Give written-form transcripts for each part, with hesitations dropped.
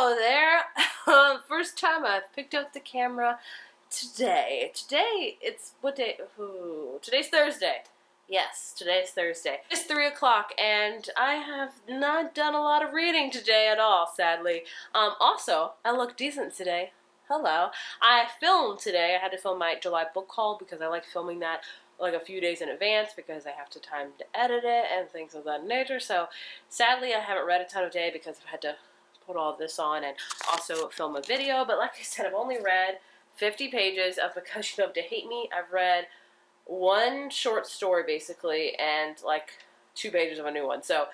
Hello there. First time I've picked up the camera today. It's what day? Ooh, today's Thursday. Yes, today's Thursday. It's 3 o'clock and I have not done a lot of reading today at all, sadly. Also, I look decent today. Hello. I filmed today. I had to film my July book haul because I like filming that like a few days in advance because I have to time to edit it and things of that nature. So sadly I haven't read a ton of day because I've had to put all this on and also film a video. But like I said, I've only read 50 pages of Because You Love to Hate Me. I've read one short story basically and like 2 pages of a new one. So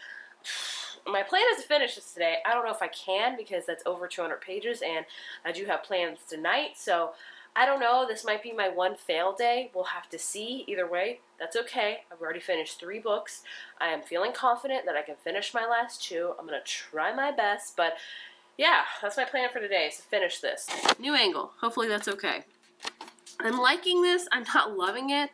my plan is to finish this today. I don't know if I can because that's over 200 pages and I do have plans tonight. So I don't know. This might be my one fail day. We'll have to see. Either way, that's okay. I've already finished 3 books. I am feeling confident that I can finish my last 2. I'm going to try my best. But yeah, that's my plan for today is to finish this. New angle. Hopefully that's okay. I'm liking this. I'm not loving it.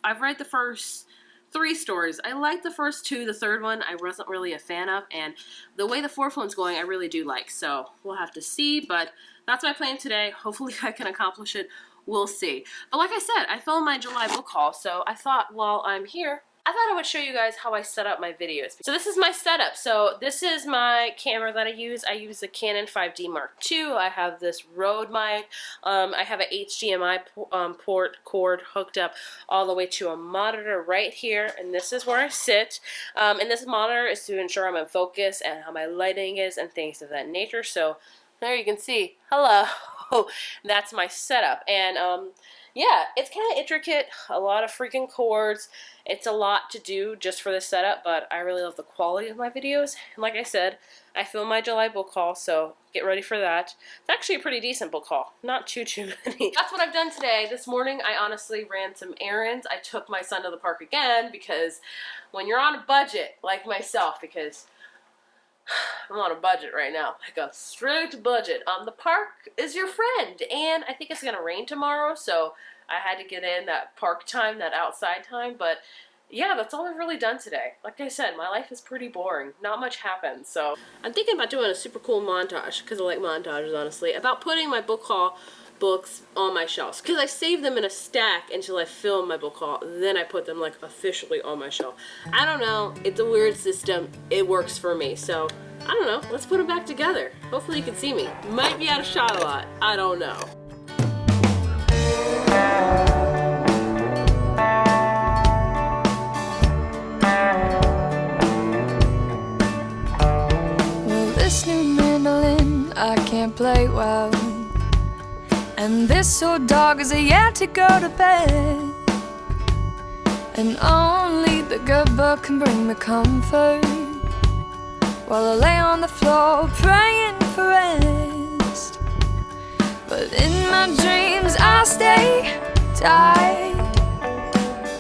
I've read the first 3 stories. I liked the first 2. The third one I wasn't really a fan of, and the way the 4th one's going I really do like, so we'll have to see. But that's my plan today. Hopefully I can accomplish it. We'll see. But like I said, I filmed my July book haul, so I thought while I'm here I thought I would show you guys how I set up my videos. So this is my setup. So this is my camera that I use. I use the Canon 5D Mark II. I have this Rode mic. I have an HDMI port cord hooked up all the way to a monitor right here. And this is where I sit. And this monitor is to ensure I'm in focus and how my lighting is and things of that nature. So there you can see. Hello. That's my setup. And yeah, it's kind of intricate, a lot of freaking cords. It's a lot to do just for this setup, but I really love the quality of my videos. And like I said, I filmed my July book haul, so get ready for that. It's actually a pretty decent book haul, not too many. That's what I've done today. This morning, I honestly ran some errands. I took my son to the park again because when you're on a budget, like myself, because I'm on a budget right now, like a strict budget. The park is your friend, and I think it's gonna rain tomorrow, so I had to get in that park time, that outside time. But yeah, that's all I've really done today. Like I said, my life is pretty boring. Not much happens, so I'm thinking about doing a super cool montage, because I like montages, honestly, about putting my book haul books on my shelves, because I save them in a stack until I film my book haul, then I put them like officially on my shelf. I don't know, it's a weird system, it works for me, so I don't know, let's put them back together. Hopefully you can see me. Might be out of shot a lot, I don't know. Well, this new mandolin I can't play well, and this old dog is yet to go to bed, and only the good book can bring me comfort while I lay on the floor praying for rest. But in my dreams I stay tight,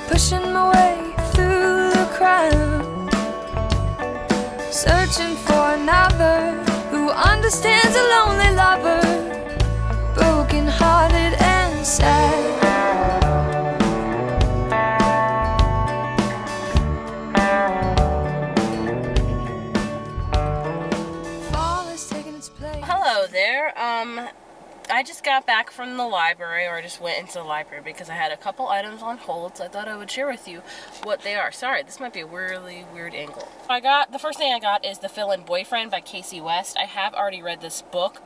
pushing my way through the crowd, searching for another who understands a lonely lover, broken-hearted and sad. Fall is taking its place. Hello there. I just got back from the library, or I just went into the library because I had a couple items on hold, so I thought I would share with you what they are. Sorry, this might be a really weird angle. The first thing I got is The Fill-In Boyfriend by Casey West. I have already read this book.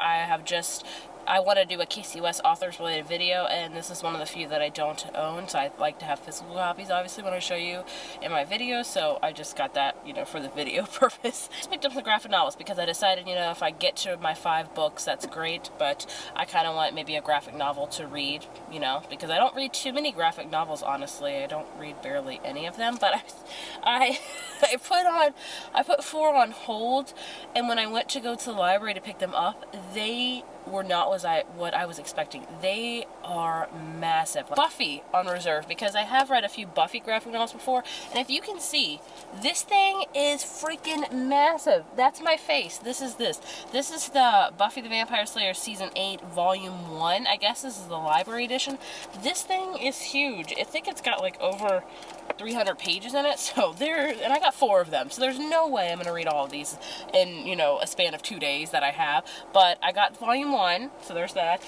I want to do a Casey West authors related video, and this is one of the few that I don't own, so I like to have physical copies obviously when I show you in my videos, so I just got that, you know, for the video purpose. I just picked up some graphic novels because I decided, you know, if I get to my 5 books, that's great, but I kind of want maybe a graphic novel to read, you know, because I don't read too many graphic novels, honestly. I don't read barely any of them, but I put 4 on hold, and when I went to go to the library to pick them up, they were not what I was expecting. They are massive. Buffy on reserve, because I have read a few Buffy graphic novels before, and if you can see, this thing is freaking massive. That's my face. This is the Buffy the Vampire Slayer Season 8 Volume 1. I guess this is the library edition. This thing is huge. I think it's got like over 300 pages in it, so and I got 4 of them, so there's no way I'm gonna read all of these in, you know, a span of 2 days that I have. But I got volume 1, so there's that.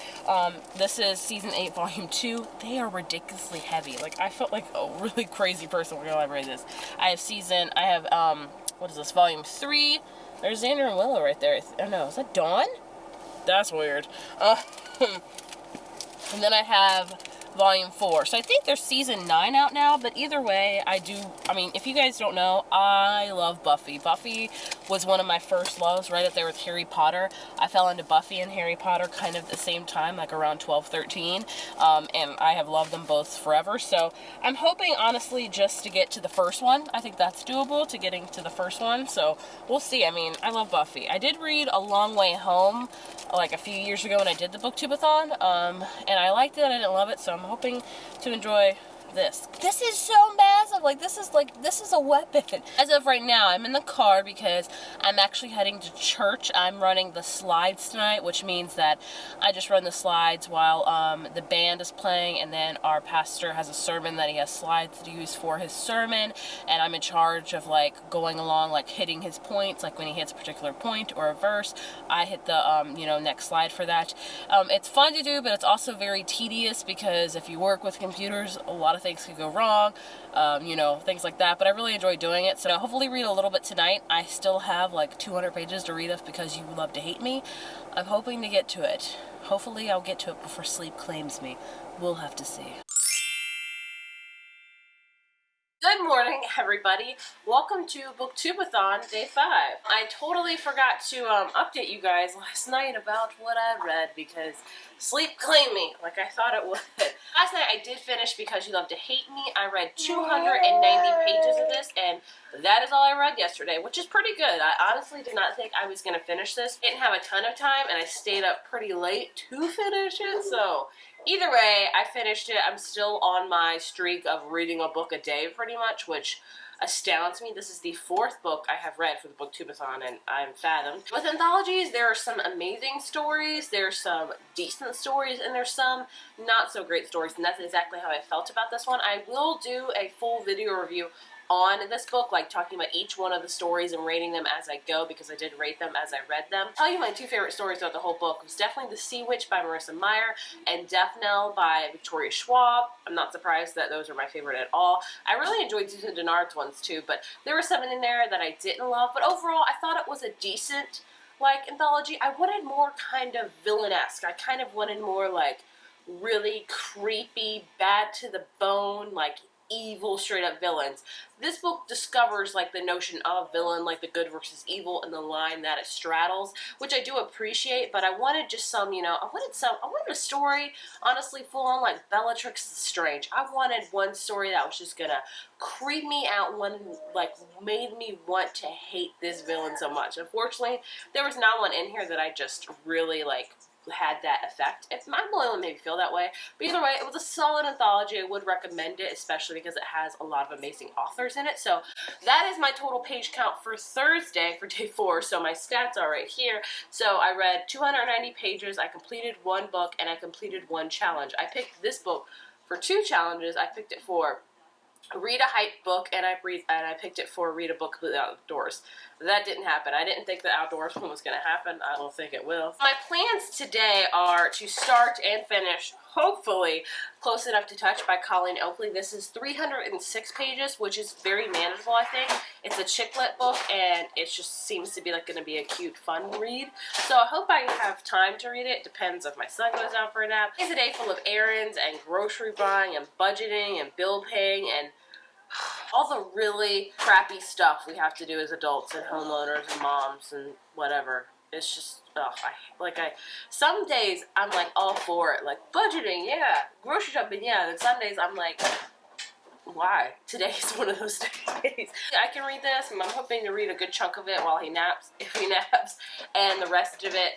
This is season 8, volume 2. They are ridiculously heavy. Like, I felt like a really crazy person when I read this. I have what is this, volume 3. There's Xander and Willow right there. Oh no, is that Dawn? That's weird. And then I have volume 4. So I think there's season 9 out now, but either way, I mean, if you guys don't know, I love Buffy. Buffy was one of my first loves, right up there with Harry Potter. I fell into Buffy and Harry Potter kind of at the same time, like around 12, 13, and I have loved them both forever. So I'm hoping, honestly, just to get to the first one. I think that's doable, to getting to the first one, so we'll see. I mean, I love Buffy. I did read A Long Way Home, like a few years ago when I did the Booktube-A-Thon, and I liked it. I didn't love it, so I'm hoping to enjoy this. This is so massive. Like, this is a weapon. As of right now, I'm in the car because I'm actually heading to church. I'm running the slides tonight, which means that I just run the slides while the band is playing, and then our pastor has a sermon that he has slides to use for his sermon, and I'm in charge of, like, going along, like, hitting his points. Like, when he hits a particular point or a verse, I hit the, you know, next slide for that. It's fun to do, but it's also very tedious because if you work with computers, a lot of things could go wrong, you know, things like that, but I really enjoy doing it. So I'll hopefully read a little bit tonight. I still have like 200 pages to read of Because You Love to Hate Me. I'm hoping to get to it. Hopefully I'll get to it before sleep claims me. We'll have to see. Good morning, everybody. Welcome to Booktube-A-Thon Day 5. I totally forgot to update you guys last night about what I read because sleep claimed me like I thought it would. Last night I did finish Because You Love to Hate Me. I read 290 pages of this, and that is all I read yesterday, which is pretty good. I honestly did not think I was going to finish this. Didn't have a ton of time, and I stayed up pretty late to finish it, so either way, I finished it. I'm still on my streak of reading a book a day, pretty much, which astounds me. This is the 4th book I have read for the Booktube-A-Thon, and I'm fathomed. With anthologies, there are some amazing stories, there's some decent stories, and there's some not so great stories, and that's exactly how I felt about this one. I will do a full video review on this book, like talking about each one of the stories and rating them as I go, because I did rate them as I read them. I'll tell you my 2 favorite stories throughout the whole book was definitely The Sea Witch by Marissa Meyer and Death Knell by Victoria Schwab. I'm not surprised that those are my favorite at all. I really enjoyed Susan Dennard's ones too, but there were some in there that I didn't love, but overall I thought it was a decent, like, anthology. I wanted more kind of villainesque. I kind of wanted more, like, really creepy, bad to the bone, like, evil, straight up villains. This book discovers, like, the notion of villain, like the good versus evil, and the line that it straddles, which I do appreciate, but I wanted just some, you know, I wanted a story, honestly, full on, like, Bellatrix Strange. I wanted one story that was just gonna creep me out, one, like, made me want to hate this villain so much. Unfortunately, there was not one in here that I just really, like, had that effect. If I'm the only one maybe feel that way, but either way, it was a solid anthology. I would recommend it, especially because it has a lot of amazing authors in it. So that is my total page count for Thursday for day 4. So my stats are right here. So I read 290 pages, I completed 1 book, and I completed 1 challenge. I picked this book for 2 challenges. I picked it for read a hype book, and I picked it for read a book completely outdoors. That didn't happen. I didn't think the outdoors one was going to happen. I don't think it will. My plans today are to start and finish, hopefully, Close Enough to Touch by Colleen Oakley. This is 306 pages, which is very manageable, I think. It's a chick lit book, and it just seems to be like going to be a cute, fun read. So I hope I have time to read it. Depends if my son goes out for a nap. It's a day full of errands and grocery buying and budgeting and bill paying and all the really crappy stuff we have to do as adults and homeowners and moms and whatever. It's just, some days I'm like all for it, like budgeting, yeah, grocery shopping, yeah, and some days I'm like, why? Today's one of those days. I can read this, and I'm hoping to read a good chunk of it while he naps, if he naps, and the rest of it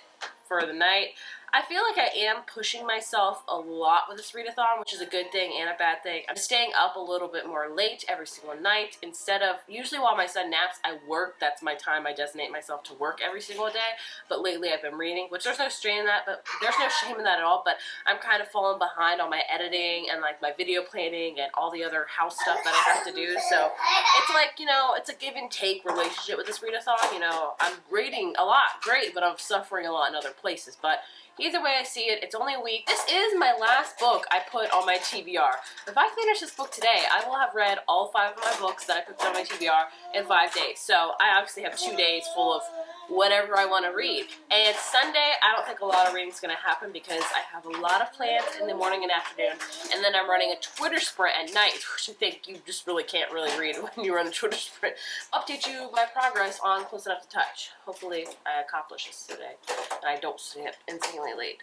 for the night. I feel like I am pushing myself a lot with this readathon, which is a good thing and a bad thing. I'm staying up a little bit more late every single night instead of, usually while my son naps, I work. That's my time. I designate myself to work every single day. But lately I've been reading, which there's no strain in that, but there's no shame in that at all. But I'm kind of falling behind on my editing and like my video planning and all the other house stuff that I have to do. So it's like, you know, it's a give and take relationship with this readathon. You know, I'm reading a lot, great, but I'm suffering a lot in other places. But either way I see it, it's only a week. This is my last book I put on my TBR. If I finish this book today, I will have read all 5 of my books that I put on my TBR in 5 days. So I obviously have 2 days full of whatever I want to read. And Sunday, I don't think a lot of reading is going to happen because I have a lot of plans in the morning and afternoon. And then I'm running a Twitter sprint at night, which I think you just really can't really read when you run a Twitter sprint. Update you my progress on Close Enough to Touch. Hopefully I accomplish this today and I don't stay up insanely late.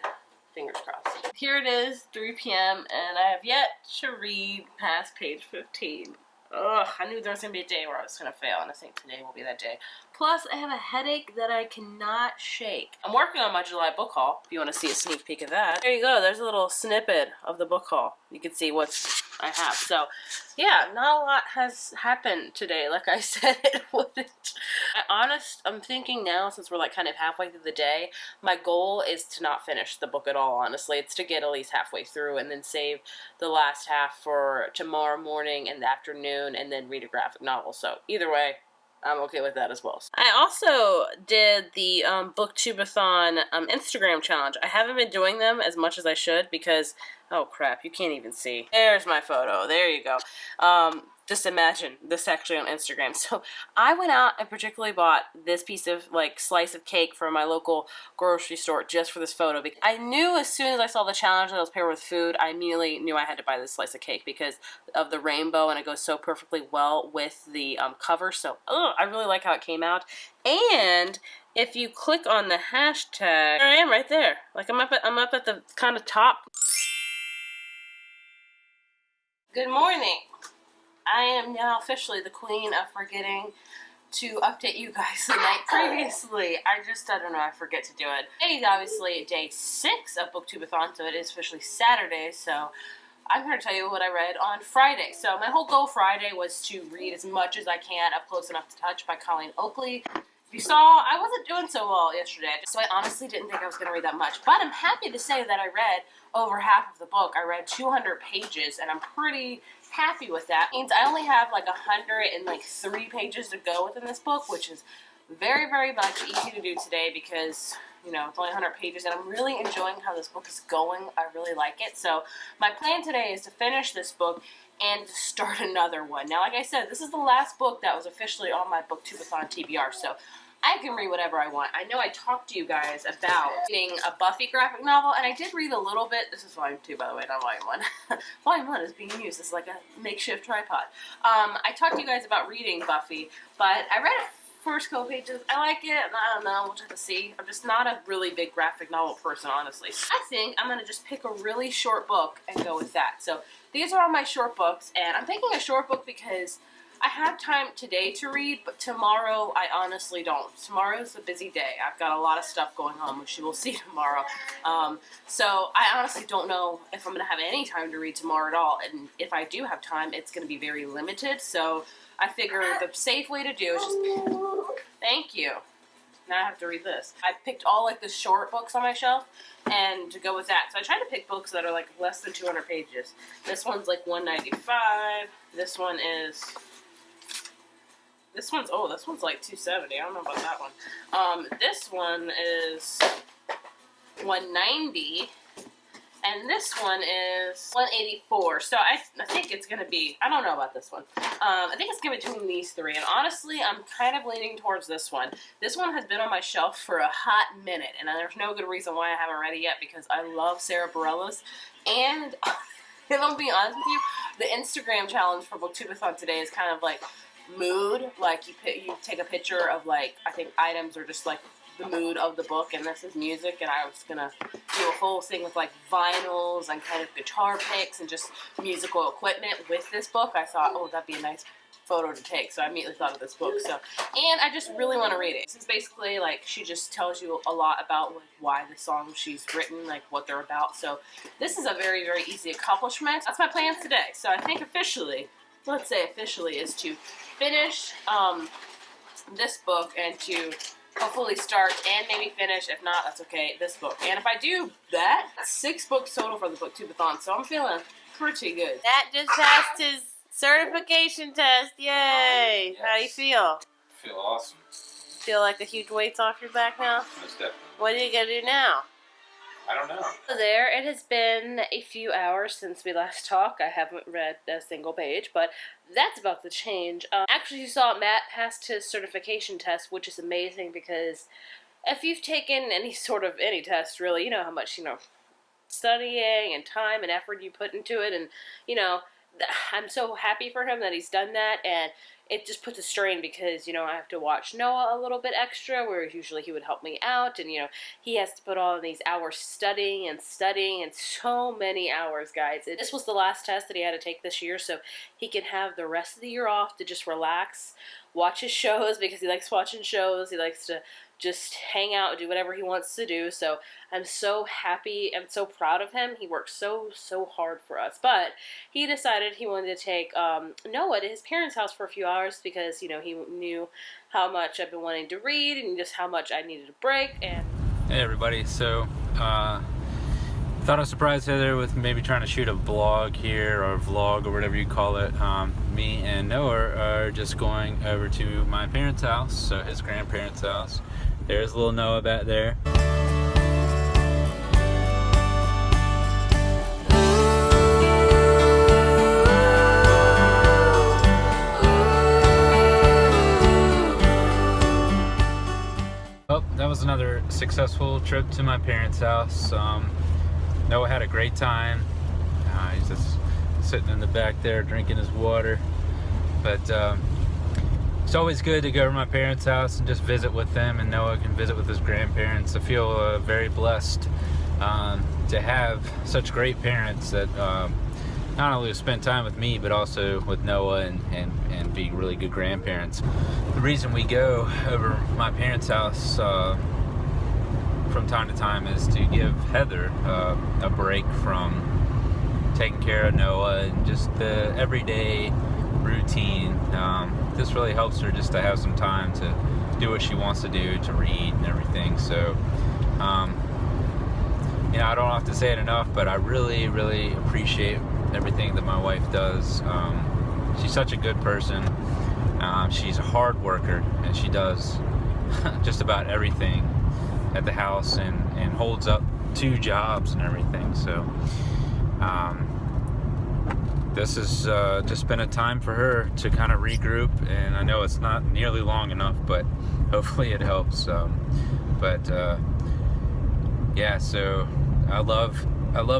Fingers crossed. Here it is, 3 p.m. and I have yet to read past page 15. Ugh, I knew there was going to be a day where I was going to fail, and I think today will be that day. Plus, I have a headache that I cannot shake. I'm working on my July book haul, if you want to see a sneak peek of that. There you go, there's a little snippet of the book haul. You can see what I have. So, yeah, not a lot has happened today, like I said it wouldn't. I'm thinking now, since we're like kind of halfway through the day, my goal is to not finish the book at all, honestly. It's to get at least halfway through and then save the last half for tomorrow morning and the afternoon and then read a graphic novel. So, either way, I'm okay with that as well. I also did the Booktube-A-Thon Instagram challenge. I haven't been doing them as much as I should because, oh crap, you can't even see. There's my photo. There you go. Just imagine this actually on Instagram. So I went out and particularly bought this piece of like slice of cake from my local grocery store just for this photo. I knew as soon as I saw the challenge that it was paired with food, I immediately knew I had to buy this slice of cake because of the rainbow and it goes so perfectly well with the cover. So I really like how it came out. And if you click on the hashtag, there I am right there. Like I'm up at the kind of top. Good morning. I am now officially the queen of forgetting to update you guys the night previously. I don't know, I forget to do it. Today is obviously day 6 of Booktube-A-Thon, so it is officially Saturday, so I'm going to tell you what I read on Friday. So my whole goal Friday was to read as much as I can of Close Enough to Touch by Colleen Oakley. If you saw, I wasn't doing so well yesterday, so I honestly didn't think I was going to read that much. But I'm happy to say that I read over half of the book. I read 200 pages, and I'm pretty happy with that. It means I only have like 103 pages to go within this book, which is very, very much easy to do today because, you know, it's only 100 pages, and I'm really enjoying how this book is going. I really like it. So my plan today is to finish this book and to start another one. Now, like I said, this is the last book that was officially on my Booktubeathon TBR, so I can read whatever I want. I know I talked to you guys about reading a Buffy graphic novel, and I did read a little bit. This is volume 2, by the way, not volume 1. Volume 1 is being used as like a makeshift tripod. I talked to you guys about reading Buffy, but I read it first couple pages. I like it, and I don't know, we'll have to see. I'm just not a really big graphic novel person, honestly. I think I'm going to just pick a really short book and go with that. So these are all my short books, and I'm picking a short book because I have time today to read, but tomorrow I honestly don't. Tomorrow's a busy day. I've got a lot of stuff going on, which you will see tomorrow. So I honestly don't know if I'm going to have any time to read tomorrow at all, and if I do have time, it's going to be very limited, so I figure the safe way to do is just... Thank you. Now I have to read this. I picked all like the short books on my shelf and to go with that. So I try to pick books that are like less than 200 pages. This one's like 195. This one's like 270. I don't know about that one. This one is 190. And this one is 184. So I think it's going to be, I don't know about this one. I think it's going to be between these 3. And honestly, I'm kind of leaning towards this one. This one has been on my shelf for a hot minute. And there's no good reason why I haven't read it yet because I love Sarah Bareilles. And I'll be honest with you, the Instagram challenge for Booktube-A-Thon today is kind of like mood. Like you take a picture of like, I think items or just like the mood of the book, and this is music, and I was gonna do a whole thing with like vinyls and kind of guitar picks and just musical equipment with this book. I thought, oh, that'd be a nice photo to take, so I immediately thought of this book. So, and I just really want to read it. It's basically like she just tells you a lot about like why the songs she's written, like what they're about. So this is a very, very easy accomplishment. That's my plans today. So I think officially, let's say officially, is to finish this book and to hopefully start and maybe finish, if not, that's okay, this book. And if I do that, that's 6 books total for the Booktube-A-Thon, so I'm feeling pretty good. That just passed his certification test. Yay! Yes. How do you feel? I feel awesome. Feel like the huge weight's off your back now? Most definitely. What are you gonna do now? I don't know. There, it has been a few hours since we last talked. I haven't read a single page, but that's about to change. Actually, you saw Matt passed his certification test, which is amazing because if you've taken any test, really, you know how much, studying and time and effort you put into it, and, I'm so happy for him that he's done that, and it just puts a strain because, I have to watch Noah a little bit extra, whereas usually he would help me out, and, he has to put all of these hours studying, and so many hours, guys. This was the last test that he had to take this year, so he can have the rest of the year off to just relax, watch his shows, because he likes watching shows, he likes to just hang out and do whatever he wants to do. So I'm so happy, I'm so proud of him. He worked so hard for us, but he decided he wanted to take Noah to his parents' house for a few hours because he knew how much I've been wanting to read and just how much I needed a break. And hey everybody, so thought I'd surprise Heather with maybe trying to shoot a vlog here, or vlog, or whatever you call it. Me and Noah are just going over to my parents' house, so his grandparents' house. There's little Noah back there. Oh, that was another successful trip to my parents' house. Noah had a great time. He's just sitting in the back there drinking his water. But it's always good to go to my parents' house and just visit with them, and Noah can visit with his grandparents. I feel very blessed to have such great parents that not only spend time with me, but also with Noah and be really good grandparents. The reason we go over my parents' house from time to time is to give Heather a break from taking care of Noah and just the everyday routine. This really helps her just to have some time to do what she wants to do, to read and everything. So I don't have to say it enough, but I really appreciate everything that my wife does. She's such a good person. She's a hard worker, and she does just about everything at the house and holds up 2 jobs and everything. So this has just been a time for her to kind of regroup, and I know it's not nearly long enough, but hopefully it helps. Yeah, so I love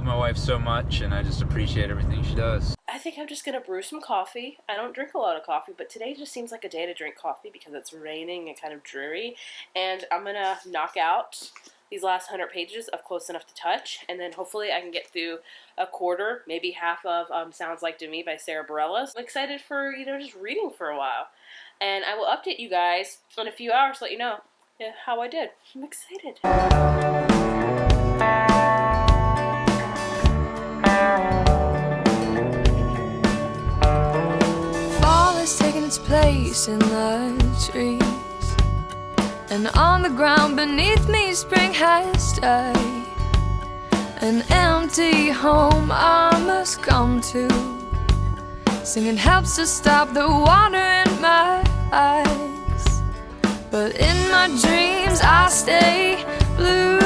my wife so much, and I just appreciate everything she does. I think I'm just going to brew some coffee. I don't drink a lot of coffee, but today just seems like a day to drink coffee because it's raining and kind of dreary. And I'm going to knock out these last 100 pages of Close Enough to Touch, and then hopefully I can get through a quarter, maybe half of Sounds Like to Me by Sarah Bareilles. I'm excited for, just reading for a while. And I will update you guys in a few hours to let you know how I did. I'm excited. Fall has taken its place in the trees, and on the ground beneath me spring has stayed. An empty home I must come to. Singing helps to stop the water in my eyes, but in my dreams I stay blue,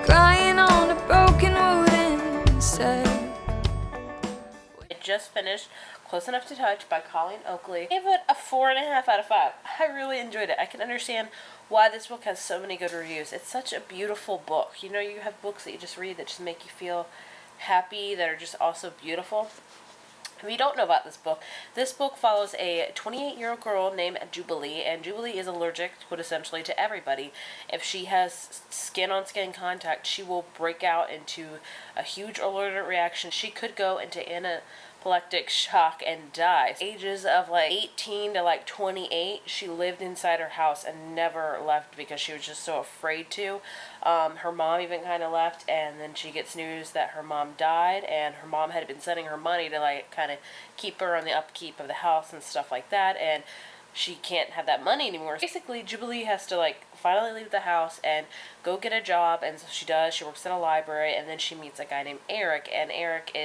crying on a broken wooden set. I just finished Close Enough to Touch by Colleen Oakley. I gave it a 4.5 out of 5. I really enjoyed it. I can understand why this book has so many good reviews. It's such a beautiful book. You have books that you just read that just make you feel happy, that are just also beautiful. If you don't know about this book follows a 28-year-old girl named Jubilee, and Jubilee is allergic, quintessentially, to everybody. If she has skin-on-skin contact, she will break out into a huge allergic reaction. She could go into anaphylactic shock and dies. Ages of like 18 to like 28, she lived inside her house and never left because she was just so afraid to. Her mom even kind of left, and then she gets news that her mom died, and her mom had been sending her money to like kind of keep her on the upkeep of the house and stuff like that, and she can't have that money anymore. Basically, Jubilee has to like finally leave the house and go get a job, and so she does. She works in a library, and then she meets a guy named Eric, and Eric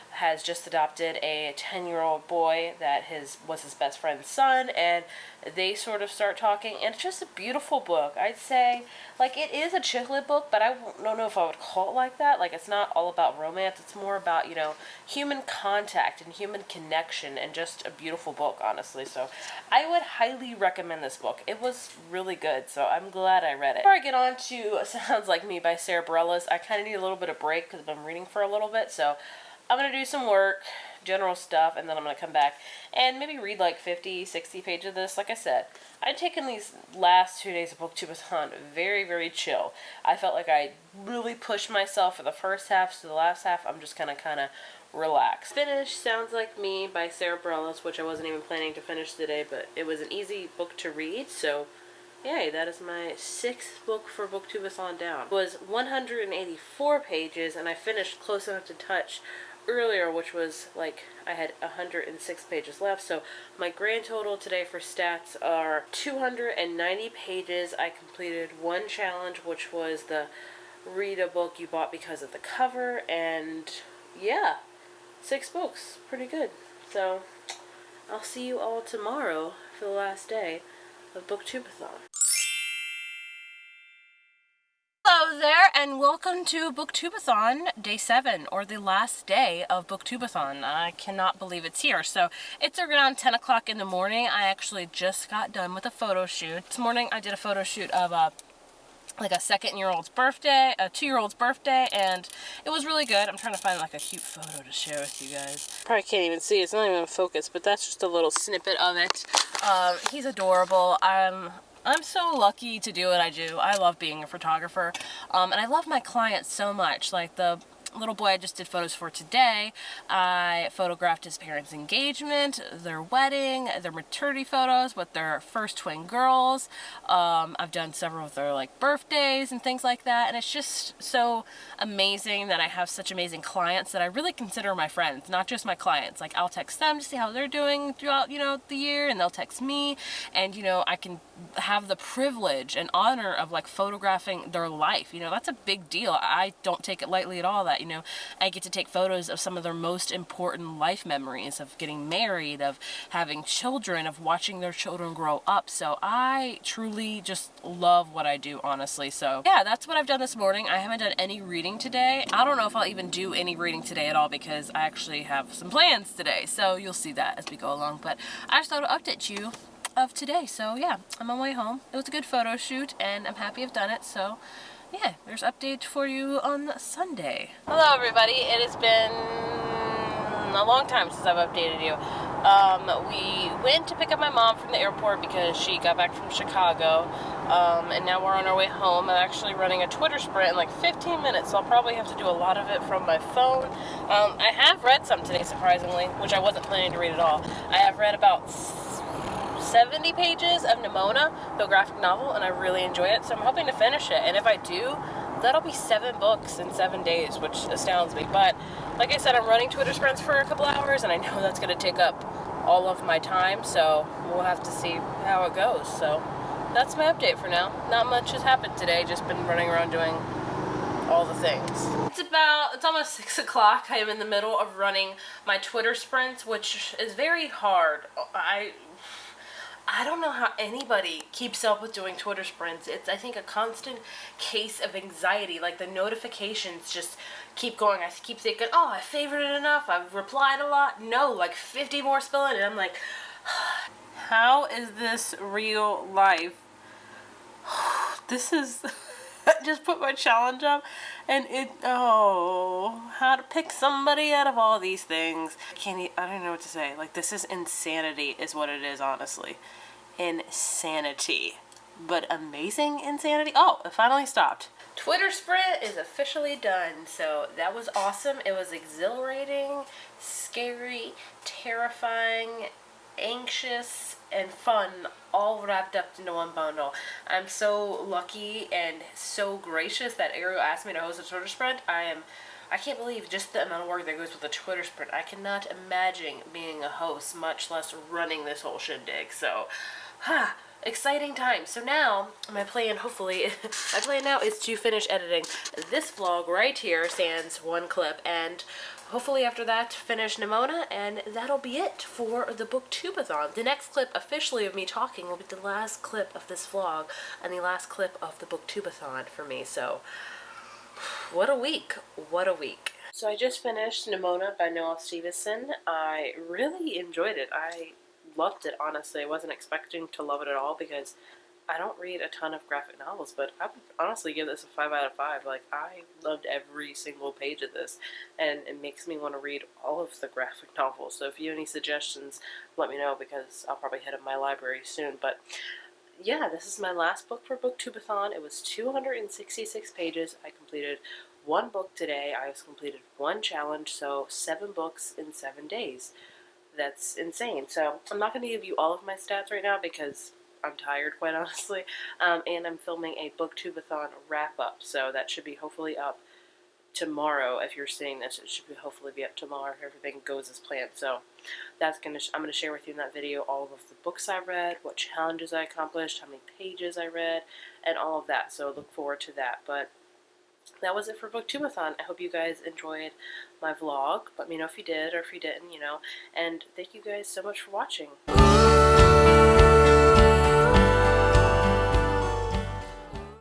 has just adopted a 10-year-old boy that was his best friend's son, and they sort of start talking, and it's just a beautiful book. I'd say, like, it is a chick lit book, but I don't know if I would call it like that. Like, it's not all about romance. It's more about, you know, human contact and human connection, and just a beautiful book, honestly. So I would highly recommend this book. It was really good, so I'm glad I read it. Before I get on to Sounds Like Me by Sarah Bareilles, I kind of need a little bit of break because I've been reading for a little bit, so I'm going to do some work, general stuff, and then I'm going to come back and maybe read like 50, 60 pages of this. Like I said, I've taken these last 2 days of Booktube-A-Thon very, very chill. I felt like I really pushed myself for the first half, so the last half I'm just going to kind of relax. Finished Sounds Like Me by Sarah Bareilles, which I wasn't even planning to finish today, but it was an easy book to read, so yay, that is my 6th book for Booktube-A-Thon down. It was 184 pages, and I finished Close Enough to Touch earlier, which was like I had 106 pages left, so my grand total today for stats are 290 pages. I completed one challenge, which was the read a book you bought because of the cover, and yeah, 6 books, pretty good. So I'll see you all tomorrow for the last day of Booktube-A-Thon. Hello there, and welcome to Booktube-A-Thon Day 7, or the last day of Booktube-A-Thon. I cannot believe it's here. So it's around 10 o'clock in the morning. I actually just got done with a photo shoot. This morning I did a photo shoot of like a 2-year-old's birthday, a 2-year-old's birthday, and it was really good. I'm trying to find like a cute photo to share with you guys. Probably can't even see, it's not even in focus, but that's just a little snippet of it. He's adorable. I'm so lucky to do what I do. I love being a photographer, and I love my clients so much. Like the little boy I just did photos for today, I photographed his parents' engagement, their wedding, their maternity photos with their first twin girls. I've done several of their like birthdays and things like that, and it's just so amazing that I have such amazing clients that I really consider my friends, not just my clients. Like I'll text them to see how they're doing throughout, you know, the year, and they'll text me, and you know, I can have the privilege and honor of like photographing their life. You know, that's a big deal. I don't take it lightly at all that, you know, I get to take photos of some of their most important life memories, of getting married, of having children, of watching their children grow up. So I truly just love what I do, honestly. So yeah, that's what I've done this morning. I haven't done any reading today. I don't know if I'll even do any reading today at all because I actually have some plans today. So you'll see that as we go along. But I just thought I'd update you of today. So yeah, I'm on my way home. It was a good photo shoot, and I'm happy I've done it. So yeah, there's update for you on Sunday. Hello everybody, it has been a long time since I've updated you. We went to pick up my mom from the airport because she got back from Chicago, and now we're on our way home. I'm actually running a Twitter sprint in like 15 minutes, so I'll probably have to do a lot of it from my phone. I have read some today, surprisingly, which I wasn't planning to read at all. I have read about 70 pages of Nimona, the graphic novel, and I really enjoy it, so I'm hoping to finish it. And if I do, that'll be 7 books in 7 days, which astounds me. But like I said, I'm running Twitter sprints for a couple hours, and I know that's going to take up all of my time, so we'll have to see how it goes. So that's my update for now. Not much has happened today, just been running around doing all the things. It's almost 6 o'clock. I am in the middle of running my Twitter sprints, which is very hard. I don't know how anybody keeps up with doing Twitter sprints. It's, I think, a constant case of anxiety. Like, the notifications just keep going. I keep thinking, oh, I favorited enough, I've replied a lot. No, like 50 more spilling, and I'm like, how is this real life? This is, I just put my challenge up, and how to pick somebody out of all these things. I don't know what to say. Like, this is insanity is what it is, honestly. Insanity. But amazing insanity. Oh, it finally stopped. Twitter sprint is officially done, so that was awesome. It was exhilarating, scary, terrifying, anxious, and fun, all wrapped up into one bundle. I'm so lucky and so gracious that Ariel asked me to host a Twitter sprint. I can't believe just the amount of work that goes with a Twitter sprint. I cannot imagine being a host, much less running this whole shindig. So, exciting time. So now, my plan, hopefully, my plan now is to finish editing this vlog right here, sans one clip, and hopefully after that, finish Nimona, and that'll be it for the Booktube-A-Thon. The next clip officially of me talking will be the last clip of this vlog, and the last clip of the Booktube-A-Thon for me, so what a week. What a week. So I just finished Nimona by Noelle Stevenson. I really enjoyed it. I loved it, honestly. I wasn't expecting to love it at all because I don't read a ton of graphic novels, but I would honestly give this a 5 out of 5. Like, I loved every single page of this, and it makes me want to read all of the graphic novels. So if you have any suggestions, let me know, because I'll probably hit up my library soon. But yeah, this is my last book for Booktube-A-Thon. It was 266 pages. I completed one book today. I also completed one challenge, so 7 books in 7 days. That's insane. So I'm not going to give you all of my stats right now because I'm tired, quite honestly. And I'm filming a Booktube-A-Thon wrap-up, so that should be hopefully up tomorrow. If you're seeing this, it should hopefully be up tomorrow if everything goes as planned. So that's I'm gonna share with you in that video all of the books I read, what challenges I accomplished, how many pages I read, and all of that. So look forward to that. But that was it for Booktube-A-Thon. I hope you guys enjoyed my vlog. Let me know if you did or if you didn't, you know. And thank you guys so much for watching.